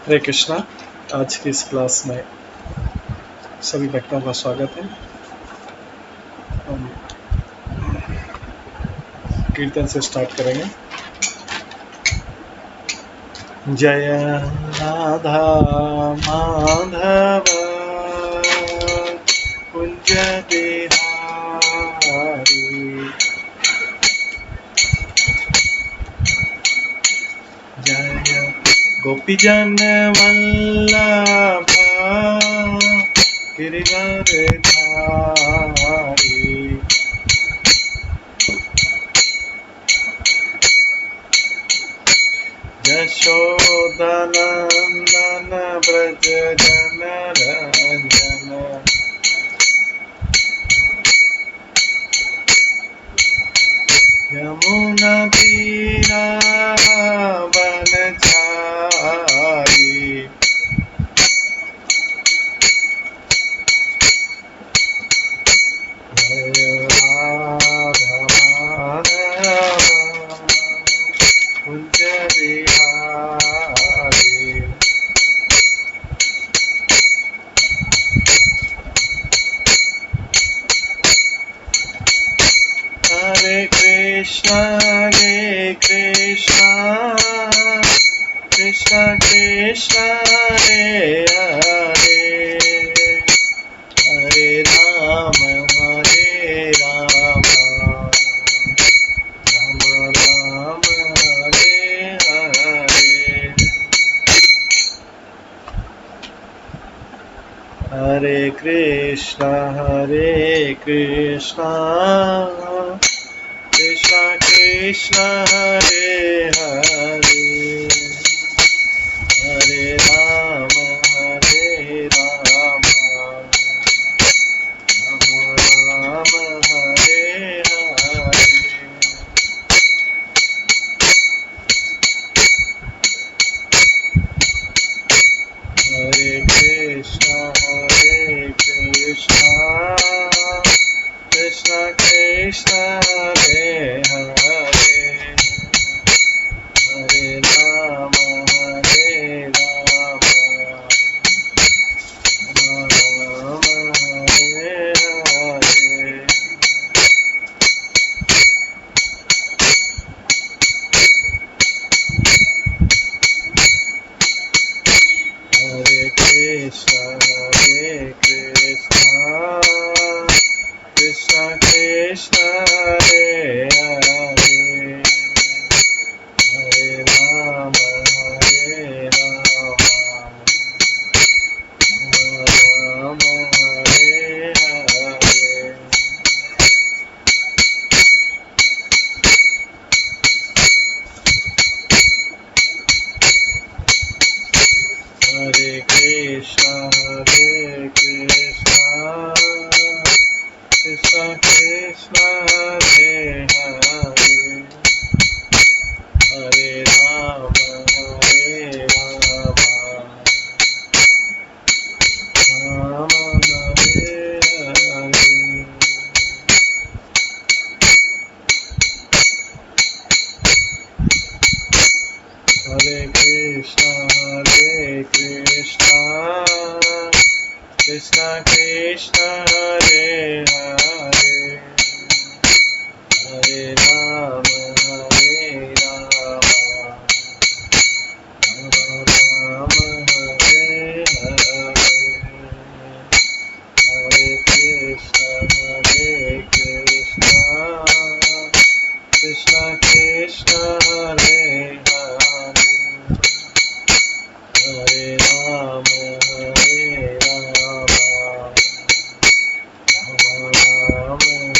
हरे कृष्णा। आज की इस क्लास में सभी भक्तों का स्वागत है। हम कीर्तन से स्टार्ट करेंगे। जय राधा माधव कुंज बिहारी, जय गोपीजन वल्लभ गिरिवरधारी। यशोदनंदन व्रज जन रंजन, यमुना तीरा वनचारी। जय राधा माधव कुंज बिहारी, हरे कृष्णा कृष्णा कृष्णा हरे हरे, हरे राम राम राम हरे हरे। हरे कृष्णा कृष्णा कृष्णा हरे हरे, हरे राम राम राम हरे हरे। हरे कृष्णा कृष्णा कृष्णा हरे हरे, हरे राम राम हरे हरे। हरे कृष्णा कृष्णा हरे हरे, हरे राम राम हरे हरे। हरे कृष्णा कृष्णा हरे हरे, हरे राम राम हरे हरे। हरे कृष्णा कृष्णा हरे हरे, हरे राम राम हरे हरे। हरे कृष्णा कृष्णा हरे हरे, हरे राम राम हरे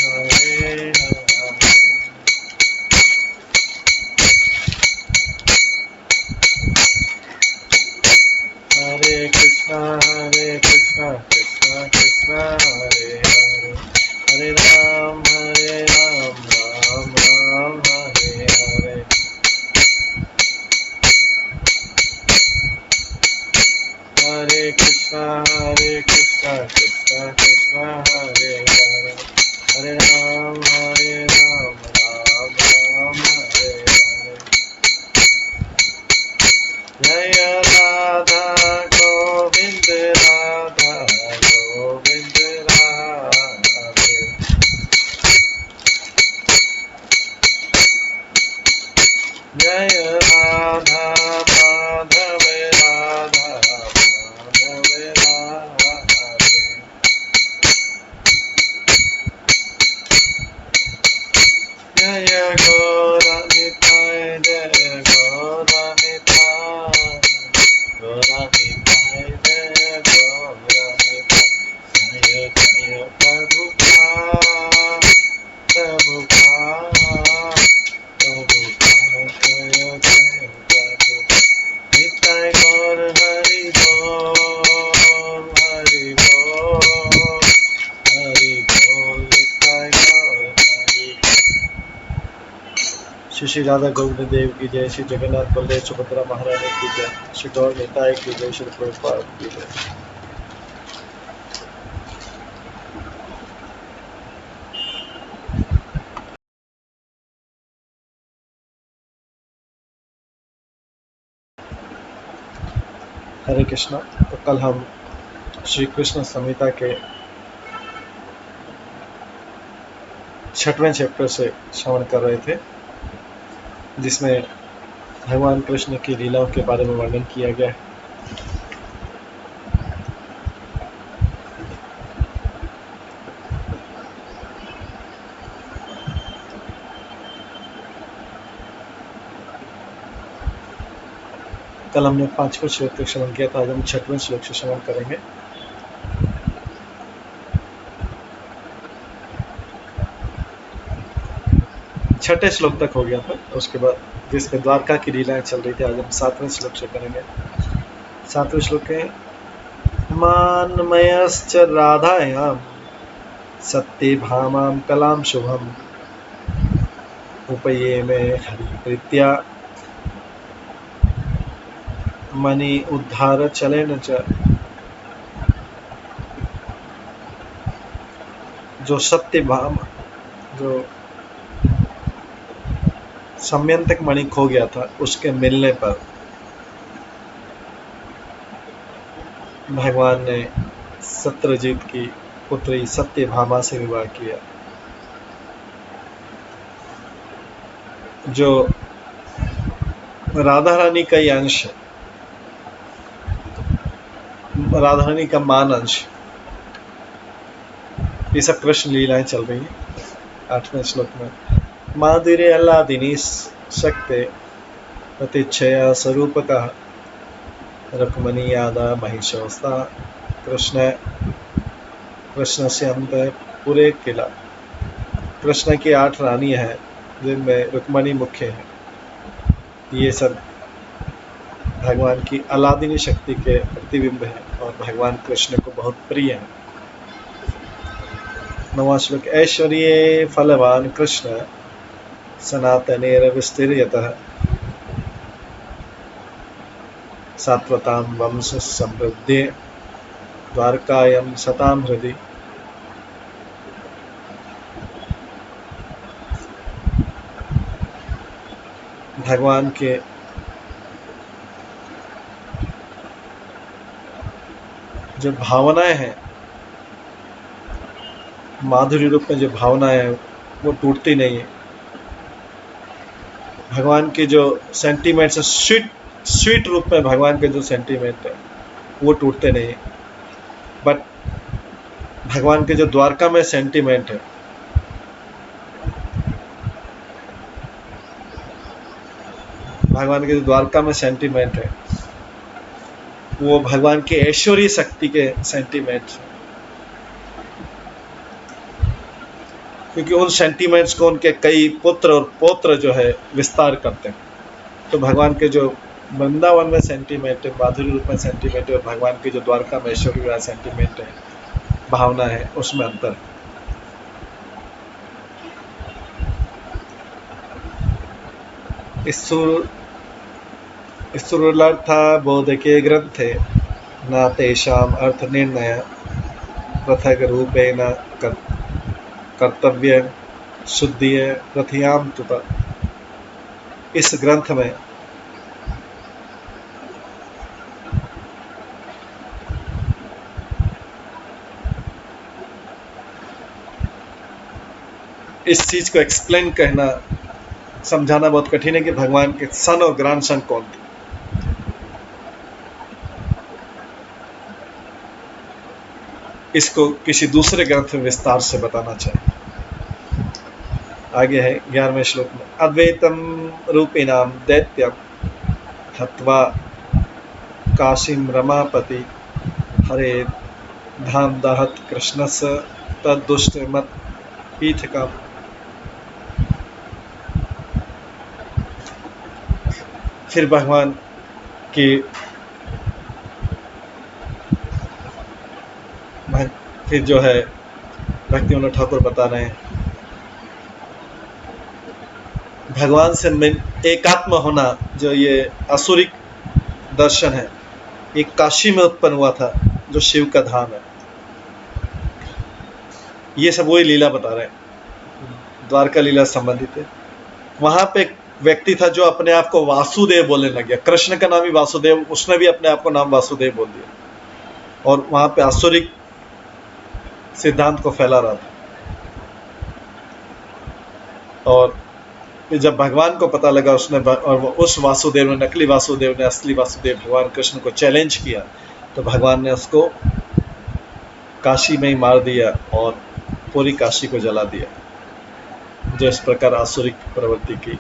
हरे। हरे कृष्णा कृष्णा हरे हरे, हरे राम राम हरे हरे। हरे कृष्णा कृष्णा हरे हरे, हरे राम राम हरे हरे। जय राधा राधा माधव राधा माधव राधे। जय गौरा निताय जय गौरा निताय गौरा निताय जय गौरा निताय। जय जय प्रभुपाद प्रभुपाद प्रभुपाद जय जय प्रभुपाद। निताय गौर हरि बोल हरि बोल हरि बोल निताय गौर हरि। श्री श्री राधा गोविंद देव की जय। श्री जगन्नाथ बलदेव सुभद्रा महारानी की जय। श्री गौर निताय की जय। श्री प्रभुपाद की जय। हरे कृष्णा। तो कल हम श्री कृष्ण संहिता के 6वें चैप्टर से श्रवण कर रहे थे, जिसमें भगवान कृष्ण की लीलाओं के बारे में वर्णन किया गया है। कल हमने 5वें श्लोक तक श्रवण किया था। आज हम 6वें श्लोक से श्रवण करेंगे। छठे श्लोक तक हो गया था, उसके बाद जिसमें द्वारका की लीलाएं चल रही थी, आज हम 7वें श्लोक से करेंगे। 7वें श्लोक है मान्मयश्च राधायां सत्ते भामां कलां शुभम उपये में हरिप्रीत्या मणि उद्धार चलेन च। जो सत्य भाम, जो समयंतक मणि खो गया था, उसके मिलने पर भगवान ने सत्यजीत की पुत्री सत्यभामा से विवाह किया। जो राधा रानी का ही अंश है, राधा रानी का मान अंश। ये सब कृष्ण लीलाएं चल रही हैं। 8वें श्लोक में माधुर्य अल्लादिनी शक्ते प्रतिच्छया स्वरूपतः रुक्मणी यादा महिषोस्ता कृष्ण से अंत पूरे किला। कृष्ण की 8 रानी हैं, जिनमें रुक्मणी मुख्य है। ये सब भगवान की अलादिनी शक्ति के प्रतिबिंब है और भगवान कृष्ण को बहुत प्रिय है। 9वां श्लोक ऐश्वर्ये फलवान कृष्ण सनातनेर विस्तीर्यतः सात्वतां वंश समृद्धि द्वारकायं सतां हृदि। भगवान के जो भावनाएं हैं, माधुर्य रूप में जो भावनाएं हैं, वो टूटती नहीं है। भगवान के जो सेंटीमेंट्स, स्वीट रूप में भगवान के जो सेंटीमेंट है, वो टूटते नहीं। बट भगवान के जो द्वारका में सेंटीमेंट है, भगवान के जो द्वारका में सेंटीमेंट है, वो भगवान के ऐश्वर्य शक्ति के सेंटीमेंट्स, क्योंकि उन सेंटीमेंट्स को उनके कई पुत्र और पौत्र जो है विस्तार करते हैं। तो भगवान के जो वृंदावन में सेंटीमेंट है, माधुर्य रूप में सेंटीमेंट है, और भगवान के जो द्वारका में ऐश्वर्य वाला सेंटीमेंट है, भावना है, उसमें अंतर है। स्तूलार्था बोधके ग्रंथे न तेषाम् अर्थ निर्णय पृथक रूपेण कर्तव्य शुद्धिय प्रथियाम तुता। इस ग्रंथ में इस चीज को एक्सप्लेन करना समझाना बहुत कठिन है कि भगवान के सन और ग्रैंड सन कौन थे। इसको किसी दूसरे ग्रंथ में विस्तार से बताना चाहिए। आगे है 11वें श्लोक में, अद्वैतम रूपिणाम दैत्यम हत्वा काशीम रमापति हरे धाम दहत कृष्णस्य तद्दुष्ट मत पीठकम। फिर भगवान की फिर जो है भक्तिविनोद ठाकुर बता रहे हैं, भगवान से एकात्म होना, जो ये असुरिक दर्शन है, एक काशी में उत्पन्न हुआ था जो शिव का धाम है। ये सब वही लीला बता रहे हैं, द्वारका लीला संबंधित है। वहां पे एक व्यक्ति था जो अपने आप को वासुदेव बोलने लग गया। कृष्ण का नाम ही वासुदेव, उसने भी अपने आप को नाम वासुदेव बोल दिया और वहां पे आसुरिक सिद्धांत को फैला रहा था। और जब भगवान को पता लगा उसने, और उस वासुदेव ने, नकली वासुदेव ने असली वासुदेव भगवान कृष्ण को चैलेंज किया, तो भगवान ने उसको काशी में ही मार दिया और पूरी काशी को जला दिया, जो इस प्रकार आसुरिक प्रवृत्ति की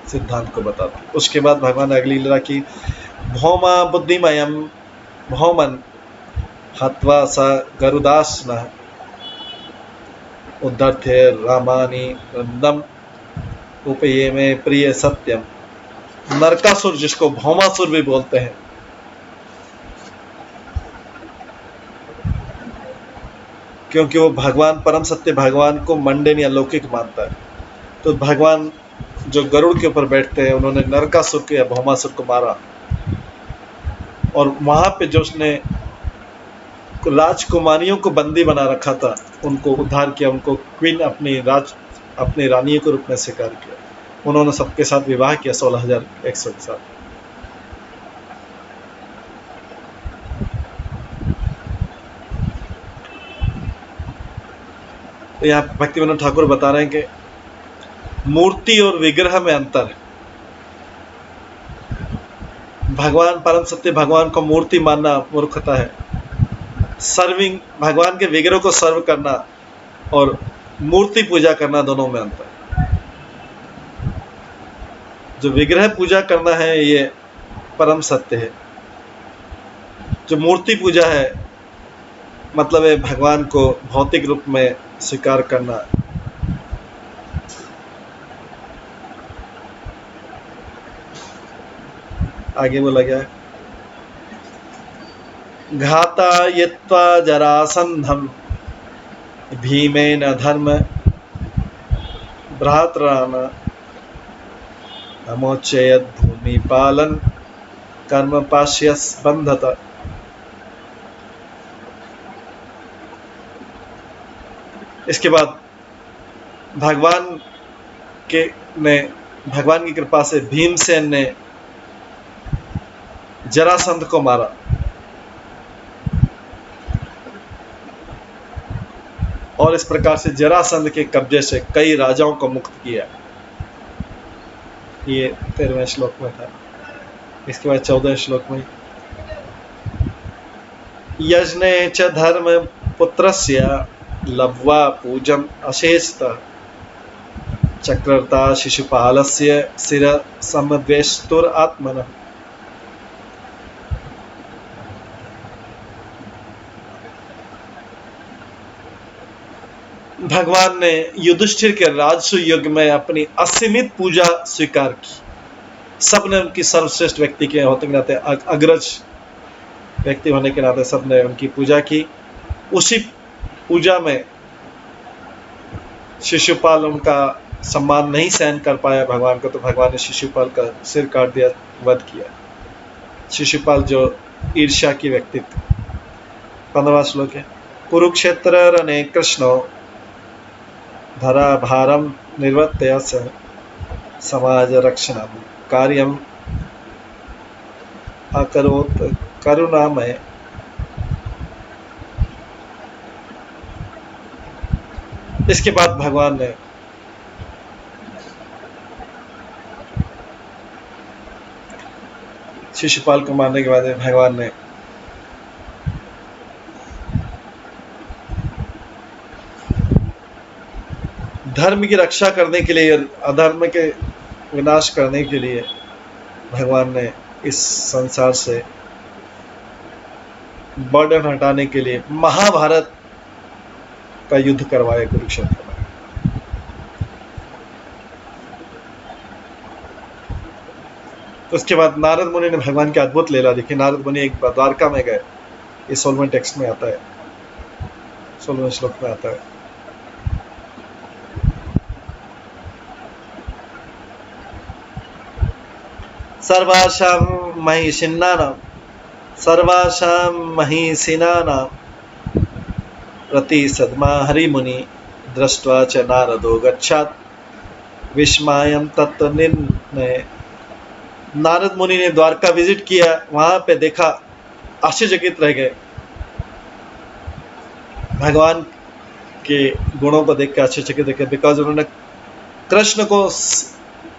सिद्धांत को बताती। उसके बाद भगवान ने अगली लीला की, भौमा बुद्धिमयम भौमन हत्वा स गरुदासन उद्धर्थे रामानि वृंदम उपये में प्रिय सत्यम। नरकासुर, जिसको भौमासुर भी बोलते हैं, क्योंकि वो भगवान परम सत्य भगवान को मंडन या लौकिक मानता है, तो भगवान जो गरुड़ के ऊपर बैठते हैं, उन्होंने नरकासुर को या भौमासुर को मारा। और वहां पे जो उसने राजकुमारियों को बंदी बना रखा था, उनको उद्धार किया, उनको क्वीन अपनी रानियों के रूप में स्वीकार किया। उन्होंने सबके साथ विवाह किया 16,100 के साथ। तो यहाँ भक्तिविनोद ठाकुर बता रहे हैं कि मूर्ति और विग्रह में अंतर है। भगवान परम सत्य भगवान को मूर्ति मानना मूर्खता है। सर्विंग, भगवान के विग्रह को सर्व करना और मूर्ति पूजा करना, दोनों में अंतर है। जो विग्रह पूजा करना है ये परम सत्य है। जो मूर्ति पूजा है मतलब है भगवान को भौतिक रूप में स्वीकार करना। आगे बोला गया है, घाता यत्वा जरासंधम भीमेन धर्म भ्रातरान अमोचयत भूमि पालन कर्म पाश्यस बंधत। इसके बाद भगवान की कृपा से भीमसेन ने जरासंध को मारा और इस प्रकार से जरासंध के कब्जे से कई राजाओं को मुक्त किया। ये 13वें श्लोक में था। इसके बाद 14वें श्लोक में, यज्ञे च धर्म पुत्रस्य लब्ध्वा पूजम अशेषतः चक्रता शिशुपालस्य शिर समद्वेष्टुर आत्मनः। भगवान ने युधिष्ठिर के राजसु युग में अपनी असीमित पूजा स्वीकार की। सबने उनकी सर्वश्रेष्ठ व्यक्ति के होते के नाते, अग्रज व्यक्ति होने के नाते सबने उनकी पूजा की। उसी पूजा में शिशुपाल उनका सम्मान नहीं सहन कर पाया भगवान को, तो भगवान ने शिशुपाल का सिर काट दिया, वध किया। शिशुपाल जो ईर्ष्या की व्यक्तित्व। 15वां श्लोक है, कुरुक्षेत्र रणे कृष्णो धरा भारम निर्वर्त्य समाज रक्षण कार्यम अकरोत करुणामय। इसके बाद भगवान ने शिशुपाल को मारने के बाद भगवान ने धर्म की रक्षा करने के लिए, अधर्म के विनाश करने के लिए भगवान ने इस संसार से बर्डन हटाने के लिए महाभारत का युद्ध करवाया कुरुक्षेत्र में। उसके बाद नारद मुनि ने भगवान की अद्भुत लीला देखी। नारद मुनि एक बार द्वारका में गए, ये 16वें टेक्स्ट में आता है, 16वें श्लोक में आता है। सर्वासाम महिषिन्नानां सर्वासाम महिषिनानां प्रतिसद्मा हरिमुनि दृष्ट्वा च नारदो गच्छात् विस्मयं तत्र निर्णय। नारद मुनि ने द्वारका विजिट किया, वहां पे देखा, आश्चर्यचकित रह गए। भगवान के गुणों को देख के आश्चर्यचकित रह गए, बिकॉज उन्होंने कृष्ण को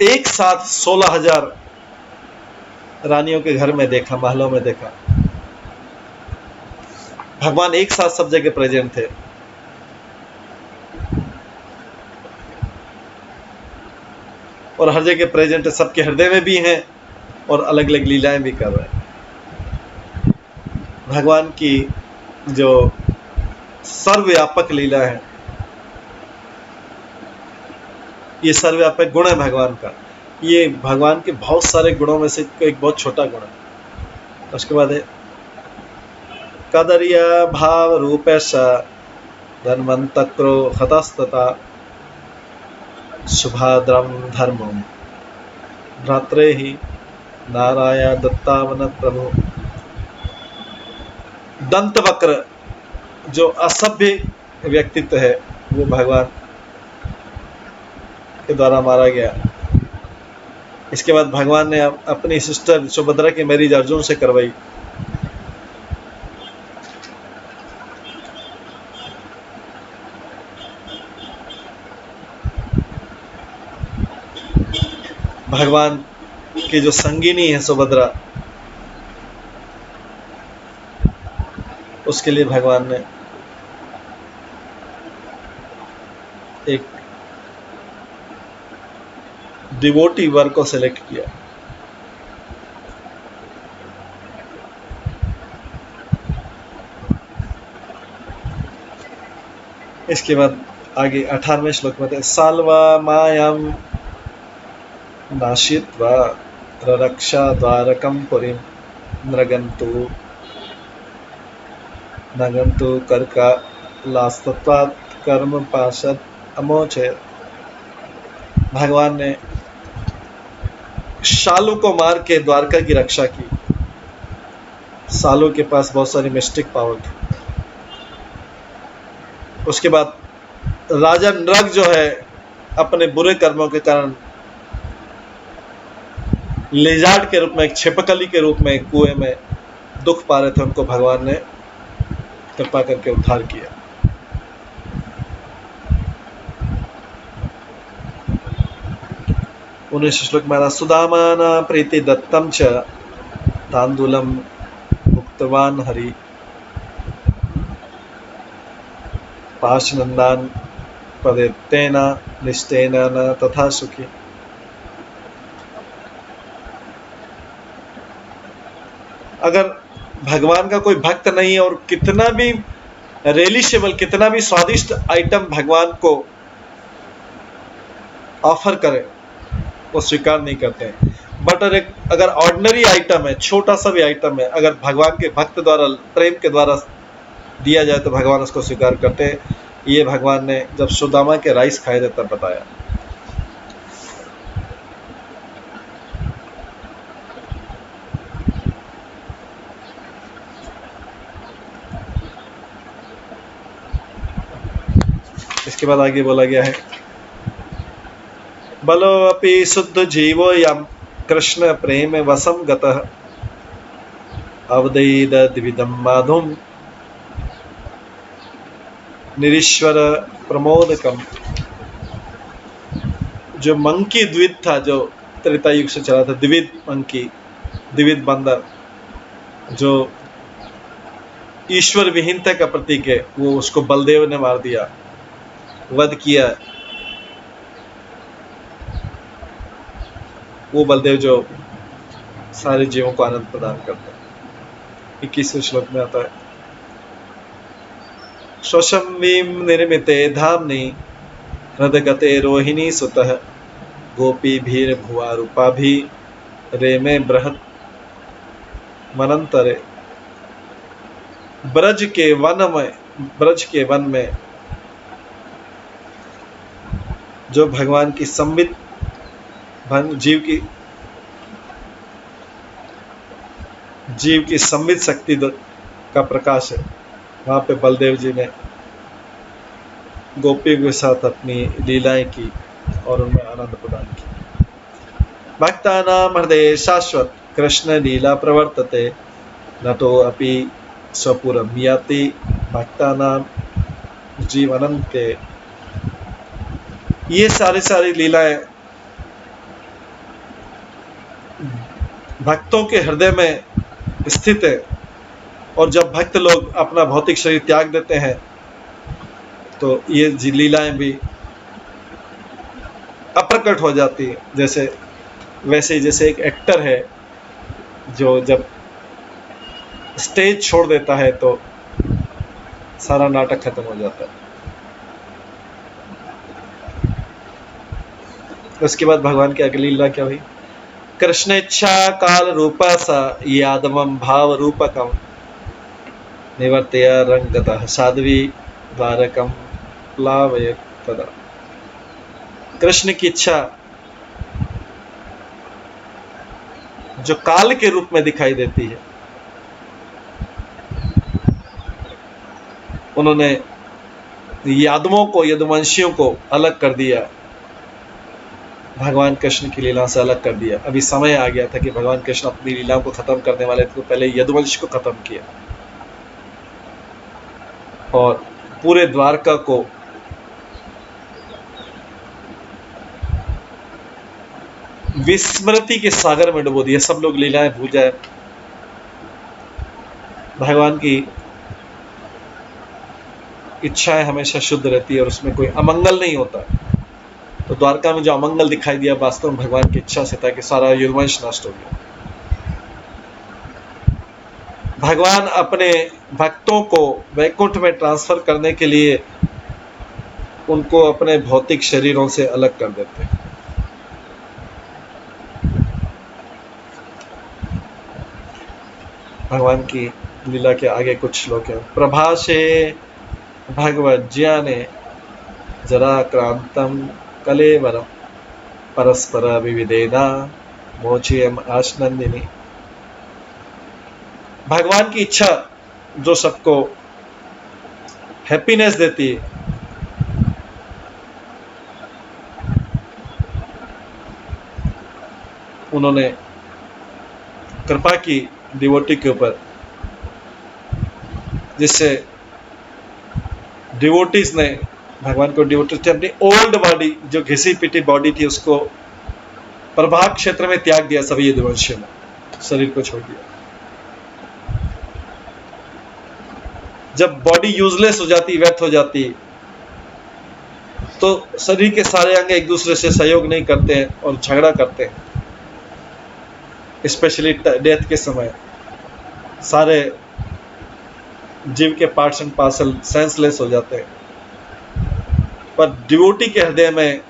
एक साथ 16,000 रानियों के घर में देखा, महलों में देखा। भगवान एक साथ सब जगह प्रेजेंट थे। और हर जगह प्रेजेंट है, सबके हृदय में भी हैं और अलग अलग लीलाएं भी कर रहे हैं। भगवान की जो सर्वव्यापक लीला है, ये सर्वव्यापक गुण है भगवान का। ये भगवान के बहुत सारे गुणों में से एक बहुत छोटा गुण है। उसके बाद है कदरिया भाव रूपेश धन्वंतक्रो हतस्तता सुभाद्रम धर्मम भ्रात्रे ही नारायण दत्तावन प्रभु। दंतवक्र जो असभ्य व्यक्तित्व है, वो भगवान के द्वारा मारा गया। इसके बाद भगवान ने अपनी सिस्टर सुभद्रा की मैरिज अर्जुन से करवाई। भगवान की जो संगिनी है सुभद्रा, उसके लिए भगवान ने एक डिवोटी वर को सेलेक्ट किया। इसके बाद आगे 18वें श्लोक में साल्वा मायाम नाशित्वा रक्षा द्वारकं पुरीं नगन्तु कर्कलास्तत्वात् कर्म पाशद अमोचे। भगवान ने शालू को मार के द्वारका की रक्षा की। शालू के पास बहुत सारी मिस्टिक पावर थी। उसके बाद राजा नृग जो है, अपने बुरे कर्मों के कारण लेजार्ड के रूप में, एक छिपकली के रूप में कुएं में दुख पा रहे थे, उनको भगवान ने कृपा करके उद्धार किया। उन्हें श्लोक में सुदामाना प्रीति दत्तम च तांदूलम भुक्तवान हरि पाशनंदान पदेतेना निष्ठेन न तथा सुखी। अगर भगवान का कोई भक्त नहीं है और कितना भी रिलिशेबल, कितना भी स्वादिष्ट आइटम भगवान को ऑफर करे, वो स्वीकार नहीं करते हैं। बट अगर ऑर्डिनरी आइटम है, छोटा सा भी आइटम है, अगर भगवान के भक्त द्वारा, प्रेम के द्वारा दिया जाए तो भगवान उसको स्वीकार करते हैं। ये भगवान ने जब सुदामा के राइस खाए थे तब बताया। इसके बाद आगे बोला गया है बलो अपि शुद्ध जीवो यम कृष्ण प्रेम वसम गतः अवदैद द्विदम माधुम निरीश्वर प्रमोदकम। जो मंकी द्विद था, जो त्रेता युग से चला था, द्विद मंकी, द्विविध बंदर जो ईश्वर विहीनता का प्रतीक है, वो उसको बलदेव ने मार दिया, वध किया। वो बलदेव जो सारे जीवों को आनंद प्रदान करते हैं। 21वें श्लोक में आता है, शोषमीं निर्मिते धामनि हृदगते रोहिणी सुतः गोपी भीर भुआ रूपा भी रेमे बृहत मनंतरे। ब्रज के वन में जो भगवान की संबित जीव की संबित शक्ति का प्रकाश है, वहां पे बलदेव जी ने गोपियों के साथ अपनी लीलाएं की और उनमें आनंद प्रदान किया। भक्तानां हृदये शाश्वत कृष्ण लीला प्रवर्तते नटो अपि स्वपुरं याति भक्तानां जीवनन्ते। ये सारी लीलाएं भक्तों के हृदय में स्थित है, और जब भक्त लोग अपना भौतिक शरीर त्याग देते हैं तो ये लीलाएं भी अप्रकट हो जाती है। जैसे एक एक्टर है जो जब स्टेज छोड़ देता है तो सारा नाटक खत्म हो जाता है। उसके बाद भगवान की अगली लीला क्या हुई, कृष्ण इच्छा काल रूपा सा यादवम भाव रूपकम निवर्तया रंगतः साध्वी द्वारकम प्लावयत तदा। कृष्ण की इच्छा जो काल के रूप में दिखाई देती है, उन्होंने यादवों को, यदुवंशियों को अलग कर दिया, भगवान कृष्ण की लीला से अलग कर दिया। अभी समय आ गया था कि भगवान कृष्ण अपनी लीलाओं को खत्म करने वाले थे, तो पहले यदुवंश को खत्म किया और पूरे द्वारका को विस्मृति के सागर में डुबो दिया। सब लोग लीलाएं भूल जाए। भगवान की इच्छाएं हमेशा शुद्ध रहती है और उसमें कोई अमंगल नहीं होता। तो द्वारका में जो अमंगल दिखाई दिया वास्तव में भगवान की इच्छा से था कि सारा यदुवंश नष्ट हो गया। भगवान अपने भक्तों को वैकुंठ में ट्रांसफर करने के लिए उनको अपने भौतिक शरीरों से अलग कर देते हैं। भगवान की लीला के आगे कुछ श्लोक है, प्रभाषे भगवत ज्ञाने जरा क्रांतम कलेवरम परस्पर विविधेना मोचयम आशनंदिनी। भगवान की इच्छा जो सबको हैप्पीनेस देती है, उन्होंने कृपा की डिवोटी के ऊपर, जिससे डिवोटीज ने भगवान को डिवोटीज ने अपनी ओल्ड बॉडी, जो घिसी पिटी बॉडी थी, उसको प्रभाग क्षेत्र में त्याग दिया। सभी यदुवंशियों ने शरीर को छोड़ दिया। जब बॉडी यूजलेस हो जाती, व्यर्थ हो जाती, तो शरीर के सारे अंग एक दूसरे से सहयोग नहीं करते हैं और झगड़ा करते हैं। स्पेशली डेथ के समय सारे जीव के पार्ट्स एंड पार्सल सेंसलेस हो जाते हैं, पर डिवोटी के हृदय में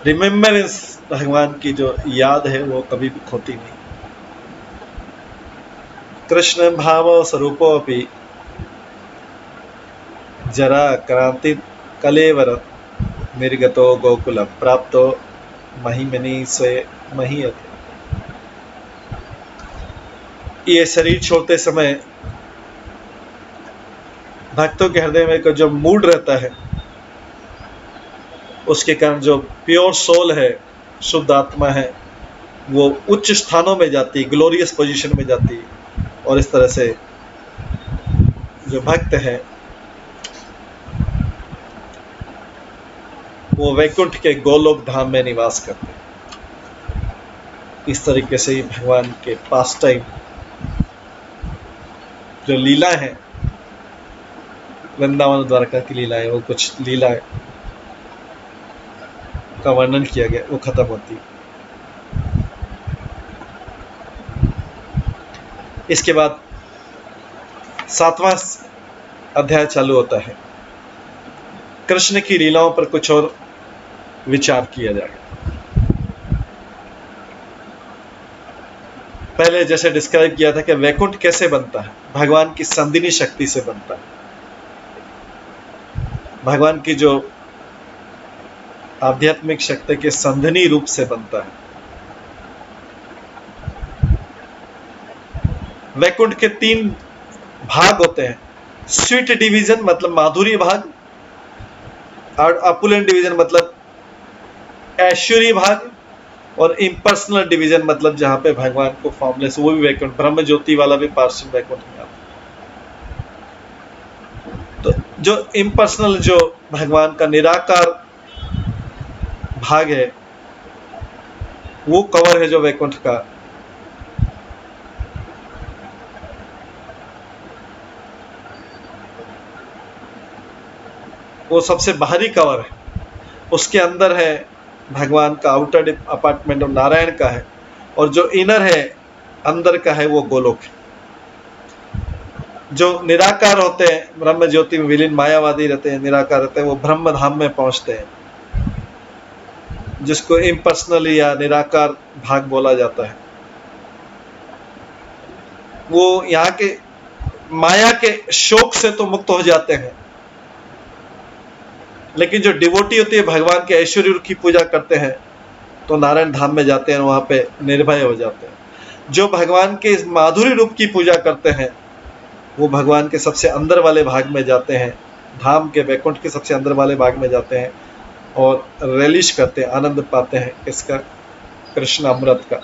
रिमेम्बरेंस, भगवान की जो याद है वो कभी भी खोती नहीं। कृष्ण भाव स्वरूपो अपि जरा क्रांति कलेवर निर्गतो गोकुल प्राप्तो महिमनी स्वे महीयते। ये शरीर छोड़ते समय भक्तों के हृदय में जो मूड रहता है, उसके कारण जो प्योर सोल है, शुद्ध आत्मा है, वो उच्च स्थानों में जाती, ग्लोरियस पोजीशन में जाती, और इस तरह से जो भक्त है वो वैकुंठ के गोलोक धाम में निवास करते हैं। इस तरीके से ही भगवान के पास टाइम जो लीला है, वृंदावन द्वारका की लीला है, वो कुछ लीला का वर्णन किया गया, वो खत्म होती है। इसके बाद 7वां अध्याय चालू होता है। कृष्ण की लीलाओं पर कुछ और विचार किया जाएगा। पहले जैसे डिस्क्राइब किया था कि वैकुंठ कैसे बनता है, भगवान की संदिनी शक्ति से बनता है। भगवान की जो आध्यात्मिक शक्ति के संधिनी रूप से बनता है। वैकुंठ के 3 भाग होते हैं। स्वीट डिवीजन मतलब माधुरी भाग, और अपुलेंट डिवीजन मतलब ऐश्वर्य भाग, और इम्पर्सनल डिवीजन मतलब जहां पे भगवान को फॉर्मलेस, वो भी वैकुंठ, ब्रह्म ज्योति वाला भी पार्षद वैकुंठ में आता है। तो जो इम्पर्सनल, जो भगवान का निराकार भाग है, वो कवर है जो वैकुंठ का। वो सबसे बाहरी कवर है। उसके अंदर है भगवान का आउटर अपार्टमेंट और नारायण का है, और जो इनर है अंदर का है वो गोलोक है। जो निराकार होते हैं, ब्रह्म ज्योति में विलीन मायावादी रहते हैं, निराकार रहते हैं, वो ब्रह्म धाम में पहुंचते हैं, जिसको इम्पर्सनल या निराकार भाग बोला जाता है। वो यहाँ के माया के शोक से तो मुक्त हो जाते हैं, लेकिन जो डिवोटी होती है, भगवान के ऐश्वर्य की पूजा करते हैं, तो नारायण धाम में जाते हैं, वहां पे निर्भय हो जाते हैं। जो भगवान के इस माधुरी रूप की पूजा करते हैं, वो भगवान के सबसे अंदर वाले भाग में जाते हैं, धाम के वैकुंठ के सबसे अंदर वाले भाग में जाते हैं, और रेलिश करते हैं, आनंद पाते हैं इसका, कृष्ण अमृत का।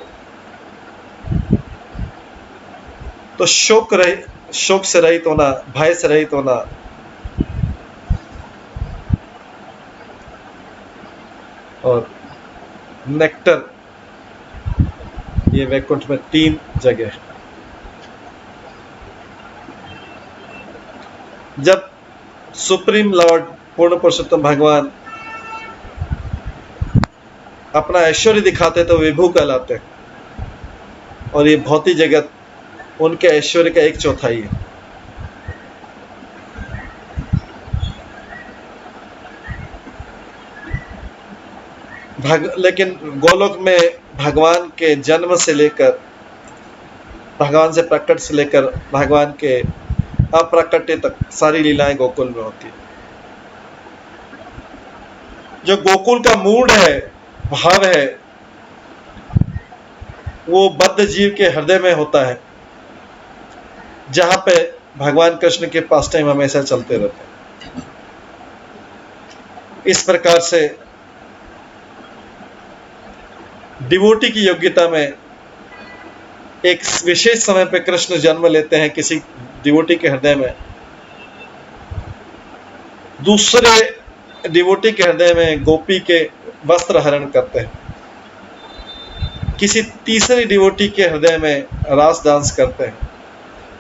तो शोक से रहित होना, भय से रहित होना, और नेक्टर, ये वैकुंठ में 3 जगह है। जब सुप्रीम लॉर्ड पूर्ण पुरुषोत्तम भगवान अपना ऐश्वर्य दिखाते तो विभू कहलाते, और ये भौतिक जगत उनके ऐश्वर्य का 1/4 है। लेकिन गोलोक में भगवान के जन्म से लेकर, भगवान से प्रकट से लेकर भगवान के अप्रकटे तक सारी लीलाएं गोकुल में होती है। जो गोकुल का मूड है, भाव है, वो बद्ध जीव के हृदय में होता है, जहां पे भगवान कृष्ण के पास टाइम हमेशा चलते रहते हैं। इस प्रकार से डिवोटी की योग्यता में एक विशेष समय पे कृष्ण जन्म लेते हैं किसी डिवोटी के हृदय में, दूसरे डिवोटी के हृदय में गोपी के वस्त्र हरण करते हैं, किसी तीसरी डिवोटी के हृदय में रास डांस करते हैं,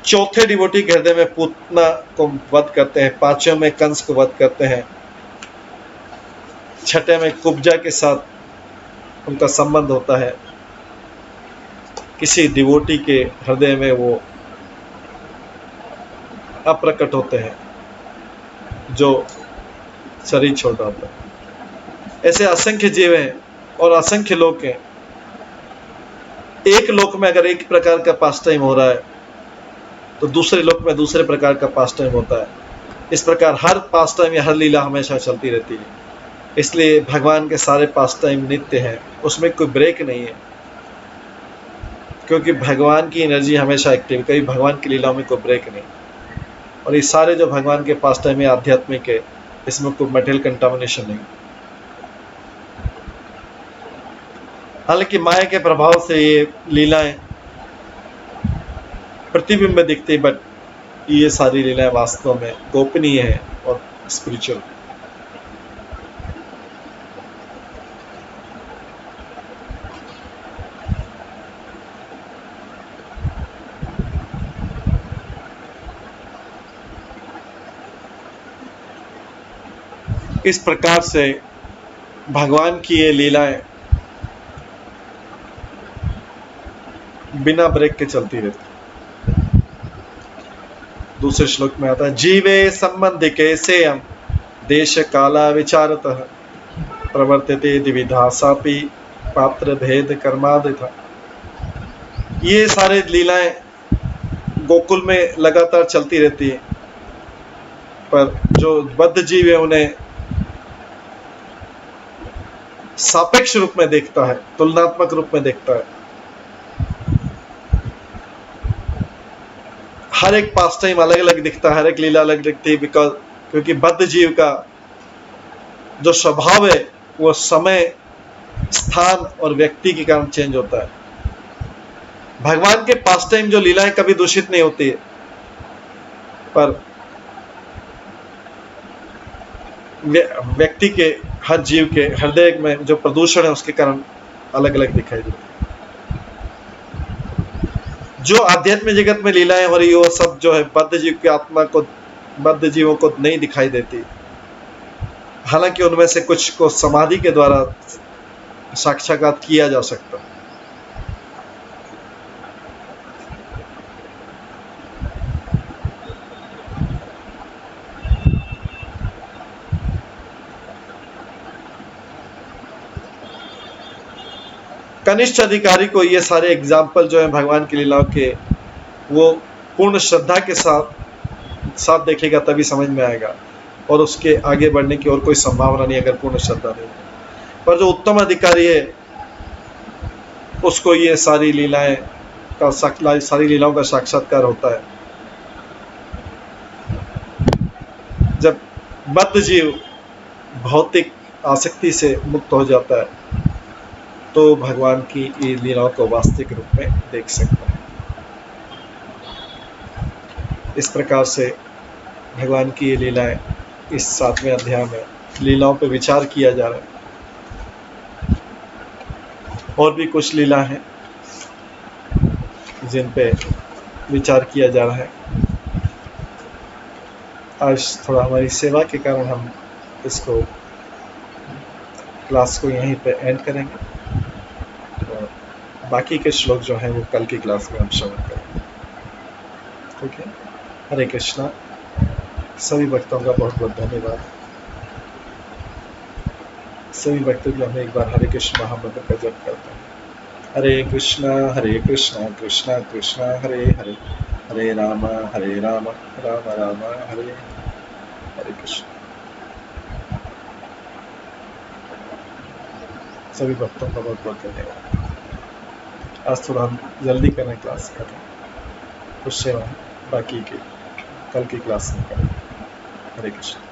चौथे डिवोटी के हृदय में पूतना को वध करते हैं, 5वें में कंस को वध करते हैं, 6ठे में कुब्जा के साथ उनका संबंध होता है। किसी डिवोटी के हृदय में वो अप्रकट होते हैं, जो शरीर छोड़ जाता है। ऐसे असंख्य जीव हैं और असंख्य लोग हैं। एक लोक में अगर एक प्रकार का पास टाइम हो रहा है, तो दूसरे लोक में दूसरे प्रकार का पास टाइम होता है। इस प्रकार हर पास टाइम या हर लीला हमेशा चलती रहती है। इसलिए भगवान के सारे पास टाइम नित्य हैं, उसमें कोई ब्रेक नहीं है, क्योंकि भगवान की एनर्जी हमेशा एक्टिव है, कभी भगवान की लीलाओं में कोई ब्रेक नहीं। और ये सारे जो भगवान के पास टाइम है आध्यात्मिक है, इसमें कोई मटेरियल कंटामिनेशन नहीं। हालांकि माया के प्रभाव से ये लीलाएं प्रतिबिंब दिखती, बट ये सारी लीलाएं वास्तव में गोपनीय है और स्पिरिचुअल। इस प्रकार से भगवान की ये लीलाएं बिना ब्रेक के चलती रहती। दूसरे श्लोक में आता है, जीवे संबंधिके सेयम देश काला विचारतः प्रवर्तते द्विविधा सापि पात्र भेद कर्मादिथा। ये सारे लीलाएं गोकुल में लगातार चलती रहती है, पर जो बद्ध जीव है उन्हें सापेक्ष रूप में देखता है, तुलनात्मक रूप में देखता है। हर एक पास टाइम अलग अलग दिखता है, हर एक लीला अलग दिखती है, क्योंकि बद्ध जीव का जो स्वभाव है वो समय, स्थान और व्यक्ति के कारण चेंज होता है। भगवान के पास टाइम जो लीलाएं कभी दूषित नहीं होती है, पर व्यक्ति के, हर जीव के हृदय में जो प्रदूषण है उसके कारण अलग अलग दिखाई देती है। जो आध्यात्मिक जगत में लीलाएं हो रही है वो सब जो है बद्ध जीव की आत्मा को, बद्ध जीवों को नहीं दिखाई देती। हालांकि उनमें से कुछ को समाधि के द्वारा साक्षात्कार किया जा सकता है। कनिष्ठ अधिकारी को ये सारे एग्जाम्पल जो है भगवान की लीलाओं के, वो पूर्ण श्रद्धा के साथ देखेगा तभी समझ में आएगा, और उसके आगे बढ़ने की और कोई संभावना नहीं अगर पूर्ण श्रद्धा नहीं। पर जो उत्तम अधिकारी है उसको ये सारी लीलाएं का, सारी लीलाओं का साक्षात्कार होता है। जब बद्ध जीव भौतिक आसक्ति से मुक्त हो जाता है तो भगवान की ये लीलाओं को वास्तविक रूप में देख सकता है। इस प्रकार से भगवान की ये लीलाएं, इस 7वें अध्याय में लीलाओं पर विचार किया जा रहा है। और भी कुछ लीला हैं जिन पे विचार किया जा रहा है। आज थोड़ा हमारी सेवा के कारण हम इसको, क्लास को यहीं पे एंड करेंगे, और बाकी के श्लोक जो हैं वो कल की क्लास में हम श्रवण करेंगे। ठीक है। हरे कृष्णा। सभी भक्तों का बहुत बहुत धन्यवाद। सभी भक्तों के हमें एक बार हरे कृष्ण महामंत्र का जप करते हैं। हरे कृष्णा कृष्णा कृष्णा हरे हरे, हरे राम राम राम हरे हरे कृष्ण। सभी भक्तों का बहुत बहुत धन्यवाद। आज थोड़ा हम जल्दी करें, क्लास करें, कुछ सेवा बाकी के कल की क्लास में करें। हरे कृष्ण।